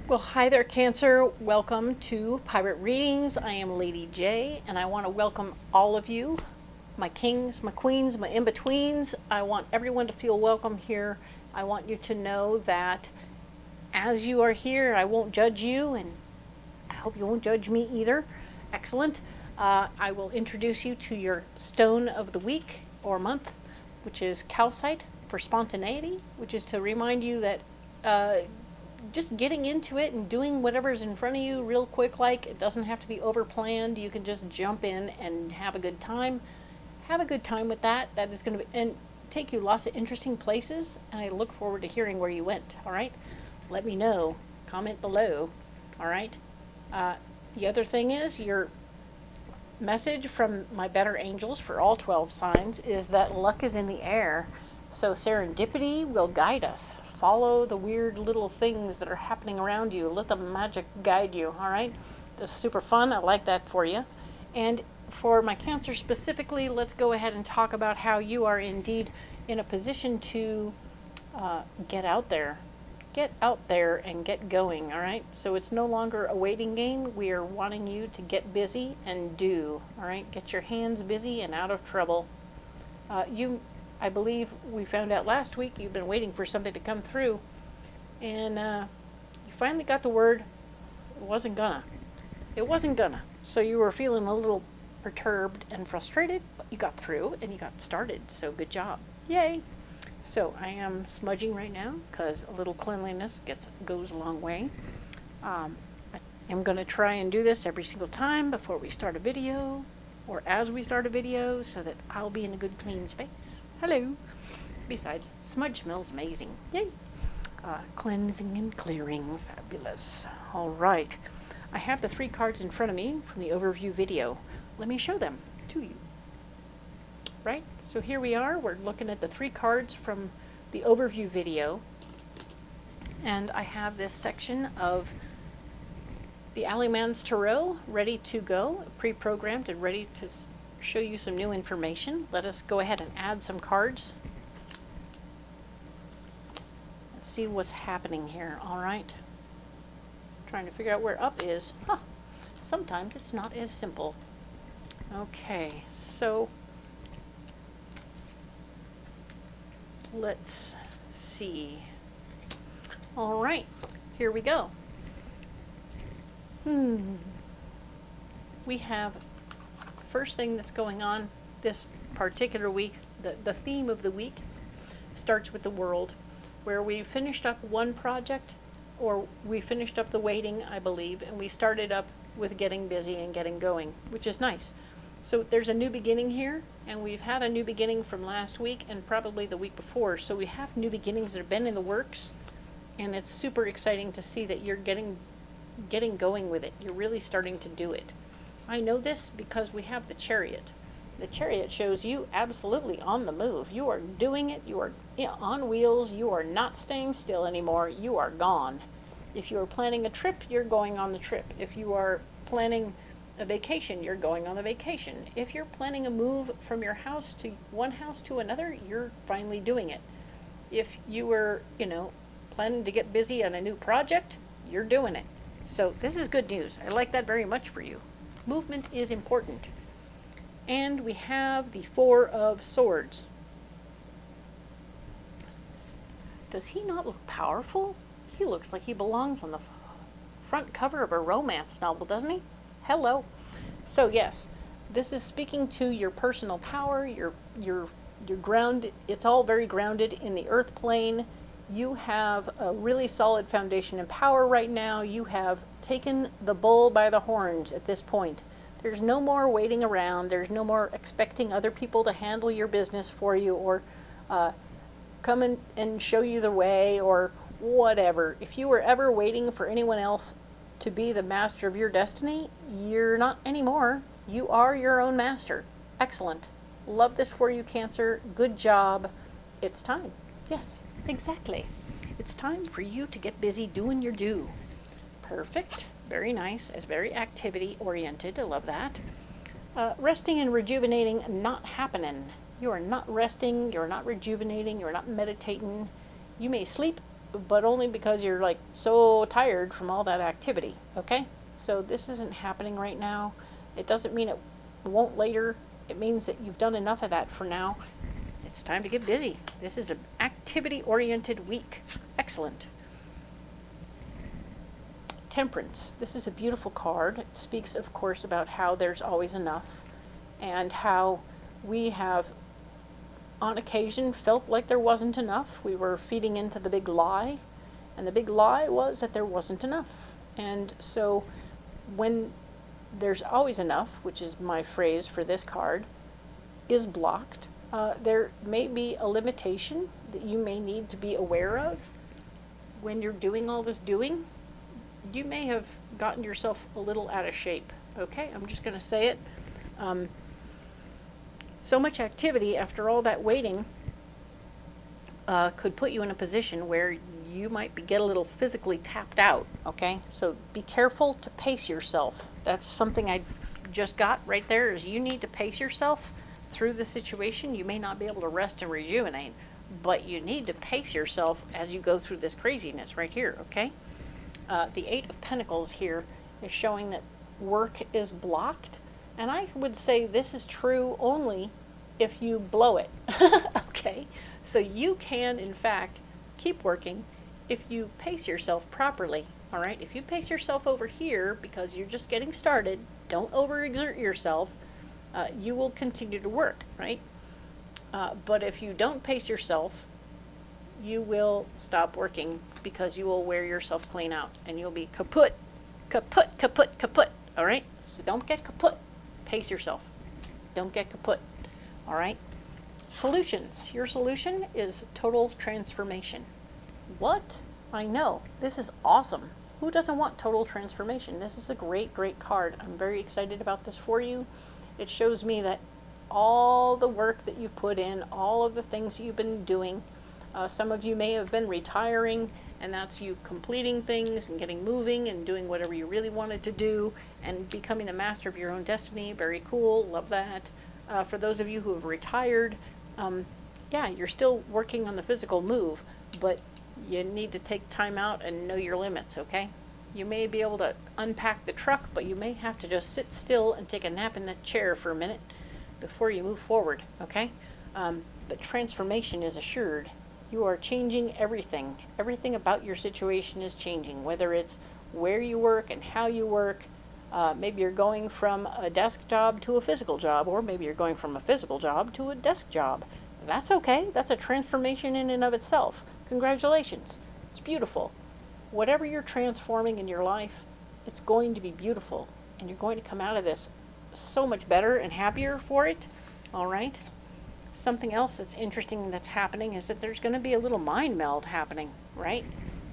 Well, hi there, Cancer. Welcome to Pirate Readings. I am Lady J, and I want to welcome all of you, my kings, my queens, my in-betweens. I want everyone to feel welcome here. I want you to know that as you are here, I won't judge you, and I hope you won't judge me either. Excellent. I will introduce you to your stone of the week or month, which is calcite for spontaneity, which is to remind you that just getting into it and doing whatever's in front of you real quick, like it doesn't have to be over planned. You can just jump in and have a good time. Have a good time with that. That is going to be, and take you lots of interesting places. And I look forward to hearing where you went. All right. Let me know. Comment below. All right. The other thing is your message from my better angels for all 12 signs is that luck is in the air. So serendipity will guide us. Follow the weird little things that are happening around you. Let the magic guide you, all right? This is super fun. I like that for you. And for my Cancer specifically, let's go ahead and talk about how you are indeed in a position to get out there. Get out there and get going, all right? So it's no longer a waiting game. We are wanting you to get busy and do, all right? Get your hands busy and out of trouble. I believe we found out last week you've been waiting for something to come through, and you finally got the word it wasn't gonna. It wasn't gonna. So you were feeling a little perturbed and frustrated, but you got through and you got started. So good job. Yay. So I am smudging right now because a little cleanliness goes a long way. I am going to try and do this every single time before we start a video or as we start a video so that I'll be in a good clean space. Hello. Besides, smudge smells amazing. Yay. Cleansing and clearing. Fabulous. All right. I have the 3 cards in front of me from the overview video. Let me show them to you. Right? So here we are. We're looking at the 3 cards from the overview video. And I have this section of the Alleyman's Tarot ready to go, pre-programmed and ready to show you some new information. Let us go ahead and add some cards. Let's see what's happening here. All right. Trying to figure out where up is. Huh. Sometimes it's not as simple. Okay, so let's see. All right, here we go. We have the first thing that's going on this particular week. The theme of the week starts with the world, where we finished up one project, or we finished up the waiting, I believe, and we started up with getting busy and getting going, which is nice. So there's a new beginning here, and we've had a new beginning from last week and probably the week before. So we have new beginnings that have been in the works, and it's super exciting to see that you're getting going with it. You're really starting to do it. I know this because we have the Chariot. The Chariot shows you absolutely on the move. You are doing it. You are on wheels. You are not staying still anymore. You are gone. If you are planning a trip, you're going on the trip. If you are planning a vacation, you're going on the vacation. If you're planning a move from your house to one house to another, you're finally doing it. If you were, planning to get busy on a new project, you're doing it. So this is good news. I like that very much for you. Movement is important. And we have the 4 of Swords. Does he not look powerful? He looks like he belongs on the front cover of a romance novel, doesn't he? Hello. So yes, this is speaking to your personal power, your ground. It's all very grounded in the earth plane. You have a really solid foundation in power right now. You have taken the bull by the horns at this point. There's no more waiting around. There's no more expecting other people to handle your business for you or come in and show you the way or whatever. If you were ever waiting for anyone else to be the master of your destiny, you're not anymore. You are your own master. Excellent. Love this for you, Cancer. Good job. It's time. Yes, exactly. It's time for you to get busy doing your due. Perfect. Very nice. It's very activity oriented. I love that. Resting and rejuvenating not happening. You are not resting. You're not rejuvenating. You're not meditating. You may sleep but only because you're like so tired from all that activity, okay? So this isn't happening right now. It doesn't mean it won't later. It means that you've done enough of that for now. It's time to get busy. This is an activity-oriented week. Excellent. Temperance. This is a beautiful card. It speaks, of course, about how there's always enough and how we have, on occasion, felt like there wasn't enough. We were feeding into the big lie, and the big lie was that there wasn't enough. And so when there's always enough, which is my phrase for this card, is blocked, there may be a limitation that you may need to be aware of when you're doing all this doing. You may have gotten yourself a little out of shape. Okay, I'm just going to say it. So much activity after all that waiting could put you in a position where you might get a little physically tapped out. Okay, so be careful to pace yourself. That's something I just got right there, is you need to pace yourself through the situation. You may not be able to rest and rejuvenate, but you need to pace yourself as you go through this craziness right here, okay? The Eight of Pentacles here is showing that work is blocked, and I would say this is true only if you blow it, okay? So you can, in fact, keep working if you pace yourself properly, all right? If you pace yourself over here because you're just getting started, don't overexert yourself, you will continue to work, right? But if you don't pace yourself, you will stop working because you will wear yourself clean out and you'll be kaput, kaput, kaput, kaput, all right? So don't get kaput. Pace yourself. Don't get kaput, all right? Solutions. Your solution is total transformation. What? I know. This is awesome. Who doesn't want total transformation? This is a great, great card. I'm very excited about this for you. It shows me that all the work that you've put in, all of the things you've been doing, some of you may have been retiring, and that's you completing things and getting moving and doing whatever you really wanted to do and becoming the master of your own destiny. Very cool. Love that. For those of you who have retired, yeah, you're still working on the physical move, but you need to take time out and know your limits, okay? You may be able to unpack the truck, but you may have to just sit still and take a nap in that chair for a minute before you move forward, okay? But transformation is assured. You are changing everything. Everything about your situation is changing, whether it's where you work and how you work. Maybe you're going from a desk job to a physical job, or maybe you're going from a physical job to a desk job. That's okay. That's a transformation in and of itself. Congratulations. It's beautiful. Whatever you're transforming in your life, it's going to be beautiful, and you're going to come out of this so much better and happier for it, all right? Something else that's interesting that's happening is that there's going to be a little mind meld happening, right?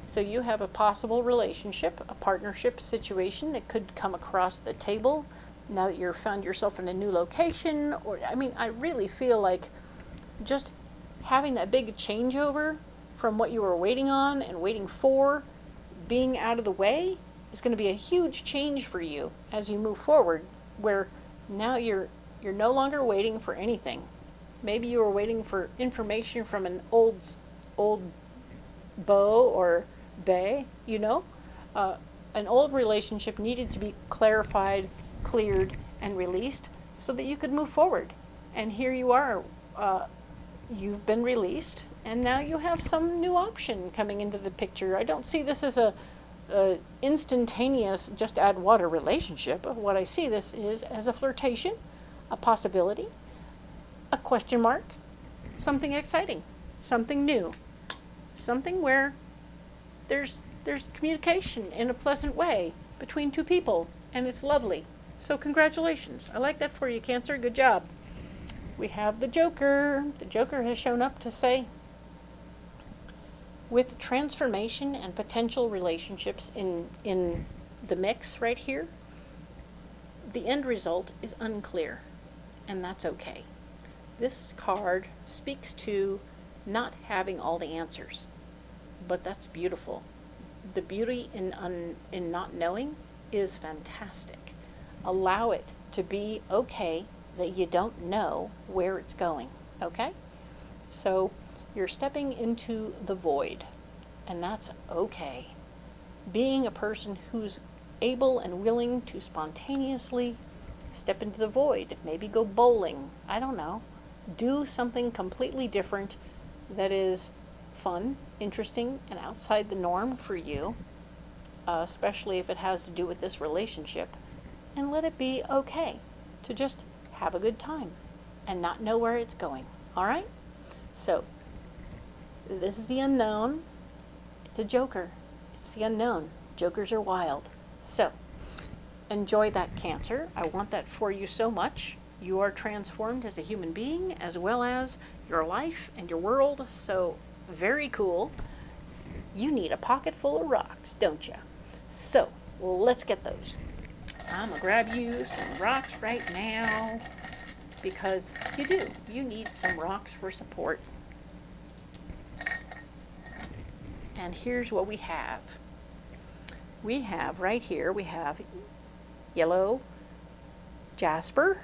So you have a possible relationship, a partnership situation that could come across the table now that you've found yourself in a new location. Or, I mean, I really feel like just having that big changeover from what you were waiting on and waiting for being out of the way is going to be a huge change for you as you move forward, where now you're no longer waiting for anything. Maybe you were waiting for information from an old beau or bae, you know? An old relationship needed to be clarified, cleared, and released so that you could move forward. And here you are. You've been released, and now you have some new option coming into the picture. I don't see this as a instantaneous, just add water relationship. What I see this is as a flirtation, a possibility, a question mark, something exciting, something new, something where there's communication in a pleasant way between two people, and it's lovely. So congratulations. I like that for you, Cancer. Good job. We have the Joker. The Joker has shown up to say, with transformation and potential relationships in the mix right here, the end result is unclear, and that's okay. This card speaks to not having all the answers, but that's beautiful. The beauty in not knowing is fantastic. Allow it to be okay that you don't know where it's going, okay? So you're stepping into the void. and that's okay. Being a person who's able and willing to spontaneously step into the void, maybe go bowling, I don't know, do something completely different that is fun, interesting, and outside the norm for you, especially if it has to do with this relationship, and let it be okay to just have a good time and not know where it's going. All right? So, this is the unknown. It's a joker. It's the unknown. Jokers are wild. So, enjoy that, Cancer. I want that for you so much. You are transformed as a human being as well as your life and your world. So, very cool. You need a pocket full of rocks, don't you? So, well, let's get those. I'm going to grab you some rocks right now because you do. You need some rocks for support. And here's what we have. We have right here, we have yellow jasper,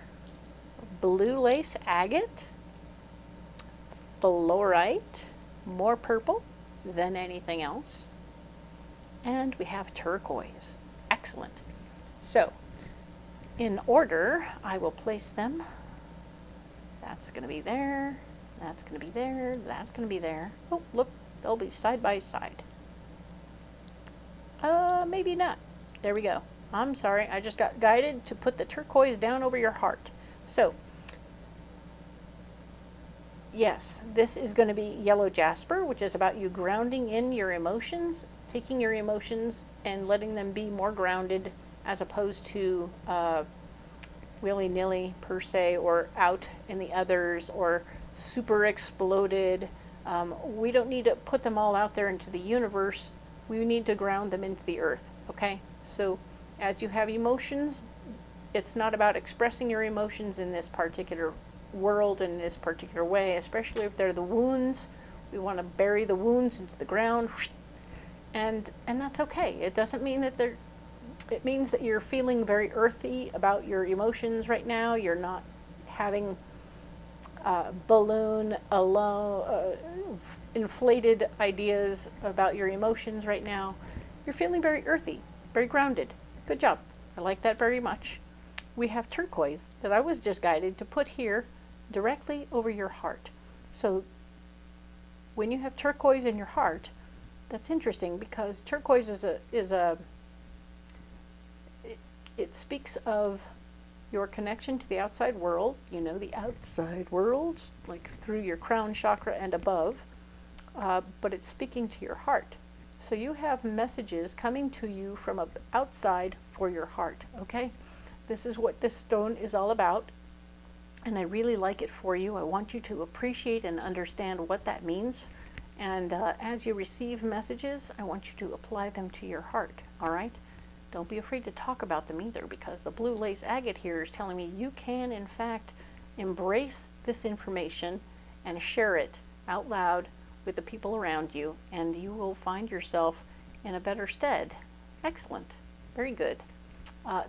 blue lace agate, fluorite, more purple than anything else, and we have turquoise. Excellent. So, in order, I will place them. That's going to be there, that's going to be there, that's going to be there. Oh, look, they'll be side by side. Maybe not. There we go. I'm sorry, I just got guided to put the turquoise down over your heart. So, yes, this is going to be yellow jasper, which is about you grounding in your emotions, taking your emotions and letting them be more grounded as opposed to willy-nilly per se, or out in the others, or super exploded. We don't need to put them all out there into the universe. We need to ground them into the earth, okay? So as you have emotions, it's not about expressing your emotions in this particular world in this particular way, especially if they're the wounds. We want to bury the wounds into the ground, and that's okay. It doesn't mean that they're, it means that you're feeling very earthy about your emotions right now. You're not having balloon alone, inflated ideas about your emotions right now. You're feeling very earthy, very grounded. Good job. I like that very much. We have turquoise that I was just guided to put here directly over your heart. So when you have turquoise in your heart, that's interesting because turquoise it speaks of your connection to the outside world, you know, the outside worlds, like through your crown chakra and above, but it's speaking to your heart. So you have messages coming to you from outside for your heart, okay? This is what this stone is all about, and I really like it for you. I want you to appreciate and understand what that means, and as you receive messages, I want you to apply them to your heart, all right? Don't be afraid to talk about them either, because the blue lace agate here is telling me you can, in fact, embrace this information and share it out loud with the people around you, and you will find yourself in a better stead. Excellent. Very good.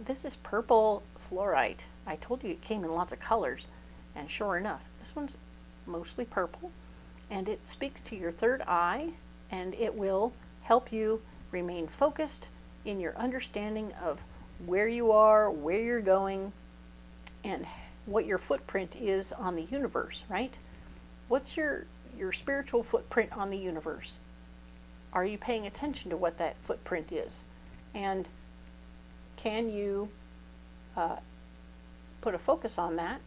This is purple fluorite. I told you it came in lots of colors, and sure enough, this one's mostly purple, and it speaks to your third eye, and it will help you remain focused in your understanding of where you are, where you're going, and what your footprint is on the universe, right? What's your spiritual footprint on the universe? Are you paying attention to what that footprint is? And can you put a focus on that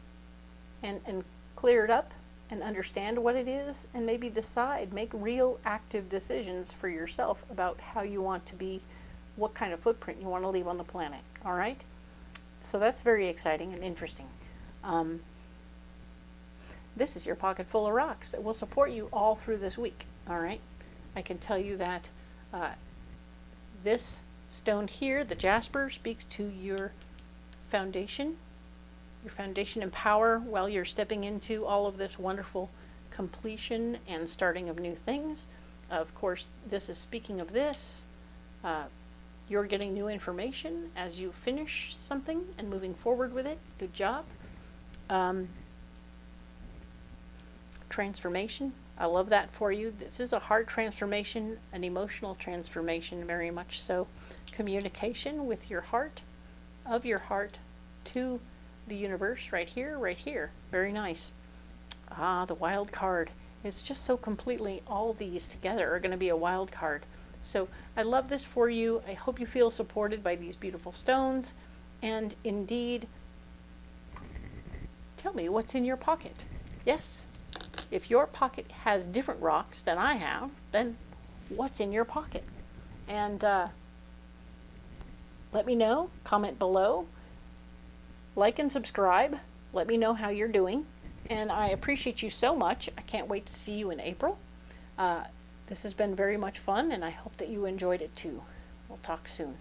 and clear it up and understand what it is, and maybe decide, make real active decisions for yourself about how you want to be, what kind of footprint you want to leave on the planet, all right? So that's very exciting and interesting. This is your pocket full of rocks that will support you all through this week, all right? I can tell you that this stone here, the jasper, speaks to your foundation and power while you're stepping into all of this wonderful completion and starting of new things. Of course, this is speaking of this. You're getting new information as you finish something and moving forward with it. Good job. Transformation I love that for you. This is a heart transformation, an emotional transformation, very much so. Communication with your heart, of your heart to the universe, right here, right here. Very nice. Ah, the wild card. It's just so completely, all these together are going to be a wild card. So I love this for you. I hope you feel supported by these beautiful stones. And indeed, tell me what's in your pocket. Yes, if your pocket has different rocks than I have, then what's in your pocket? And let me know. Comment below. Like and subscribe. Let me know how you're doing. And I appreciate you so much. I can't wait to see you in April. This has been very much fun, and I hope that you enjoyed it too. We'll talk soon.